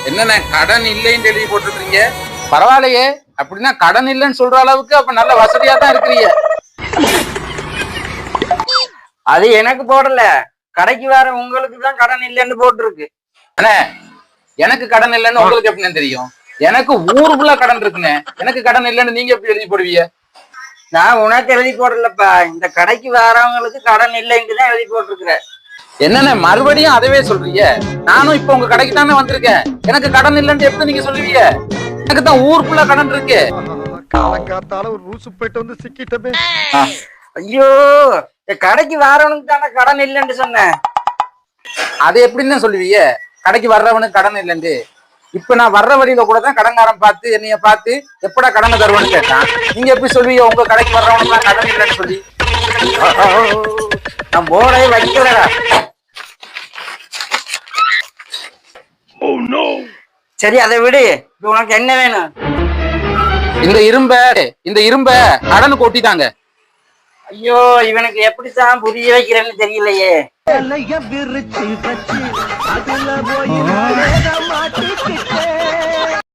என்னண்ணே கடன் இல்லைன்னு எழுதி போட்டுருக்கீங்க? பரவாயில்லையே, அப்படின்னா கடன் இல்லைன்னு சொல்ற அளவுக்கு அப்ப நல்ல வசதியா தான் இருக்கிறீங்க. அது எனக்கு போடல, கடைக்கு வர உங்களுக்கு தான் கடன் இல்லைன்னு போட்டிருக்கு. அண்ணே, எனக்கு கடன் இல்லைன்னு உங்களுக்கு எப்படின்னு தெரியும்? எனக்கு ஊருக்குள்ள கடன் இருக்குண்ணே. எனக்கு கடன் இல்லைன்னு நீங்க எப்படி எழுதி போடுவீங்க? நான் உனக்கு எழுதி போடலப்பா, இந்த கடைக்கு வரவங்களுக்கு கடன் இல்லைன்னு தான் எழுதி போட்டிருக்கிறேன். என்னண்ணே மறுபடியும் அதவே சொல்றீங்க? நானும் இப்ப உங்க கடைக்கு தானே வந்திருக்கேன். எனக்கு கடன் இல்லைன்னு எப்படி நீங்க சொல்லுவீங்க? எனக்கு தான் ஊருக்குள்ள கடன் இருக்கு. காலங்காத்தால ஒரு ரூசு போயிட்டு வந்து சிக்கிட்டமே. ஐயோ, கடைக்கு வரவனுக்கு தானே கடன் இல்லைன்னு சொன்னேன். அது எப்படின்னு சொல்லுவீங்க? கடைக்கு வர்றவனுக்கு கடன் இல்லைன்னு. இப்ப நான் வர்ற வழியில கூட தான் கடன்காரன் பார்த்து என்னைய பார்த்து எப்படா கடனை தருவன்னு கேட்டான். நீங்க எப்படி சொல்லுவீங்க உங்க கடைக்கு வர்றவனுக்கு தான் கடன் இல்லைன்னு சொல்லி? நான் போர்டே வைக்கலடா. சரி, அதை விடு. இப்ப உனக்கு என்ன வேணும்? இந்த இரும்ப கடனுக்கு ஒட்டிட்டாங்க. ஐயோ, இவனுக்கு எப்படித்தான் புரிய வைக்கிறேன்னு தெரியலையே. விரிச்சு வச்சு அதுல போய்